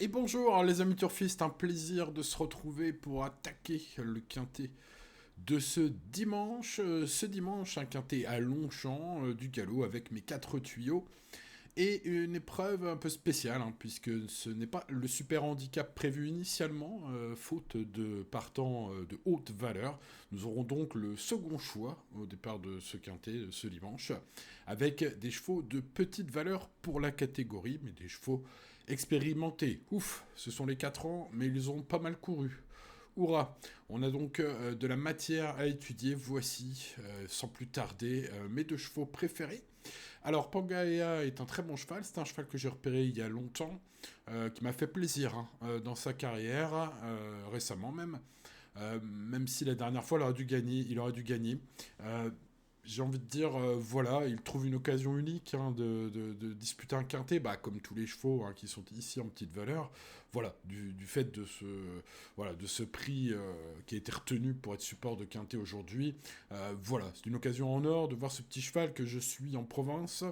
Et bonjour les amis turfistes, un plaisir de se retrouver pour attaquer le quintet de ce dimanche. Ce dimanche, un quintet à Longchamp, du galop avec mes 4 tuyaux. Et une épreuve un peu spéciale, hein, puisque ce n'est pas le super handicap prévu initialement, faute de partants de haute valeur. Nous aurons donc le second choix au départ de ce quintet ce dimanche, avec des chevaux de petite valeur pour la catégorie, mais des chevaux expérimentés. Ouf, ce sont les 4 ans, mais ils ont pas mal couru. Hourra! On a donc de la matière à étudier. Voici, sans plus tarder, mes 2 chevaux préférés. Alors, Pangaea est un très bon cheval. C'est un cheval que j'ai repéré il y a longtemps, qui m'a fait plaisir hein, dans sa carrière, récemment même. Même si la dernière fois, il aurait dû gagner. Euh, j'ai envie de dire, voilà, il trouve une occasion unique hein, de disputer un quintet, bah, comme tous les chevaux hein, qui sont ici en petite valeur. Voilà, du fait voilà, de ce prix qui a été retenu pour être support de quintet aujourd'hui. Voilà, c'est une occasion en or de voir ce petit cheval que je suis en province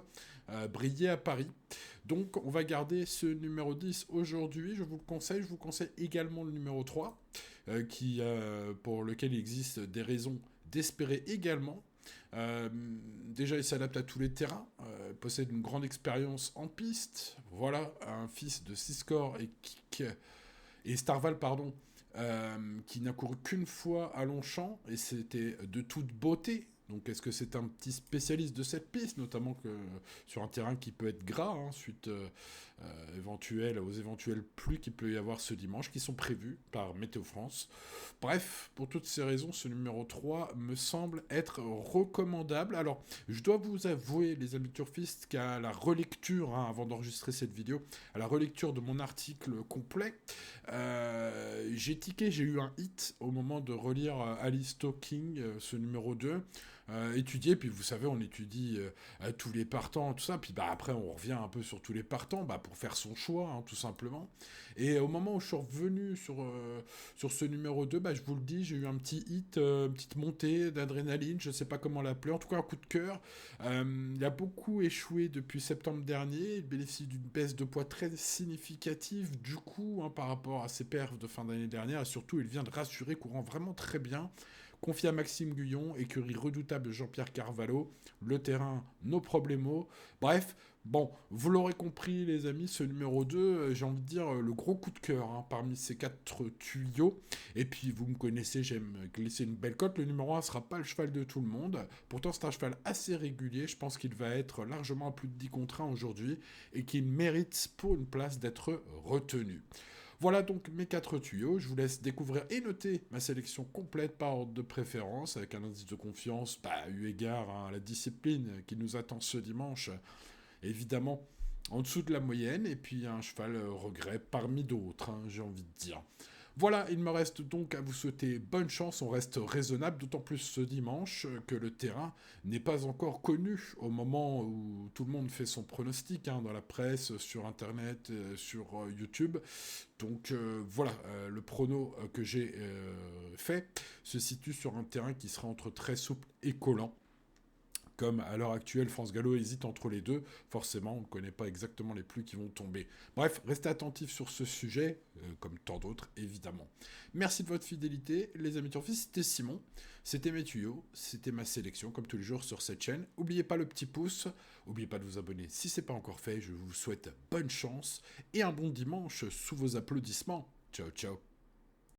briller à Paris. Donc, on va garder ce numéro 10 aujourd'hui. Je vous le conseille. Je vous conseille également le numéro 3, pour lequel il existe des raisons d'espérer également. Déjà, il s'adapte à tous les terrains, possède une grande expérience en piste. Voilà, un fils de Siscor et Starval, pardon, qui n'a couru qu'une fois à Longchamp, et c'était de toute beauté. Donc est-ce que c'est un petit spécialiste de cette piste, notamment sur un terrain qui peut être gras, hein, suite aux éventuelles pluies qu'il peut y avoir ce dimanche, qui sont prévues par Météo France. Bref, pour toutes ces raisons, ce numéro 3 me semble être recommandable. Alors, je dois vous avouer, les amis turfistes, qu'à la relecture, hein, avant d'enregistrer cette vidéo, à la relecture de mon article complet, j'ai tiqué, j'ai eu un hit au moment de relire Alice Talking, ce numéro 2, étudier, puis vous savez, on étudie tous les partants, tout ça, puis bah, après on revient un peu sur tous les partants bah, pour faire son choix, hein, tout simplement. Et au moment où je suis revenu sur ce numéro 2, bah, je vous le dis, j'ai eu un petit hit, une petite montée d'adrénaline, je sais pas comment l'appeler, en tout cas un coup de cœur. Il a beaucoup échoué depuis septembre dernier, il bénéficie d'une baisse de poids très significative du coup hein, par rapport à ses perfs de fin d'année dernière, et surtout il vient de rassurer, courant vraiment très bien. Confié à Maxime Guyon, écurie redoutable de Jean-Pierre Carvalho, le terrain, nos problemos. Bref, bon, vous l'aurez compris les amis, ce numéro 2, j'ai envie de dire le gros coup de cœur hein, parmi ces 4 tuyaux. Et puis vous me connaissez, j'aime glisser une belle cote. Le numéro 1 sera pas le cheval de tout le monde. Pourtant c'est un cheval assez régulier, je pense qu'il va être largement à plus de 10 contre 1 aujourd'hui et qu'il mérite pour une place d'être retenu. Voilà donc mes 4 tuyaux, je vous laisse découvrir et noter ma sélection complète par ordre de préférence, avec un indice de confiance, bah, eu égard hein, à la discipline qui nous attend ce dimanche, évidemment en dessous de la moyenne, et puis un cheval regret parmi d'autres, hein, j'ai envie de dire. Voilà, il me reste donc à vous souhaiter bonne chance, on reste raisonnable, d'autant plus ce dimanche que le terrain n'est pas encore connu au moment où tout le monde fait son pronostic hein, dans la presse, sur internet, sur YouTube. Donc voilà, le prono que j'ai fait se situe sur un terrain qui sera entre très souple et collant. Comme à l'heure actuelle, France Gallo hésite entre les deux, forcément, on ne connaît pas exactement les pluies qui vont tomber. Bref, restez attentifs sur ce sujet, comme tant d'autres, évidemment. Merci de votre fidélité, les amis turfistes, c'était Simon, c'était mes tuyaux, c'était ma sélection, comme tous les jours sur cette chaîne. N'oubliez pas le petit pouce, n'oubliez pas de vous abonner si ce n'est pas encore fait, je vous souhaite bonne chance et un bon dimanche sous vos applaudissements. Ciao, ciao.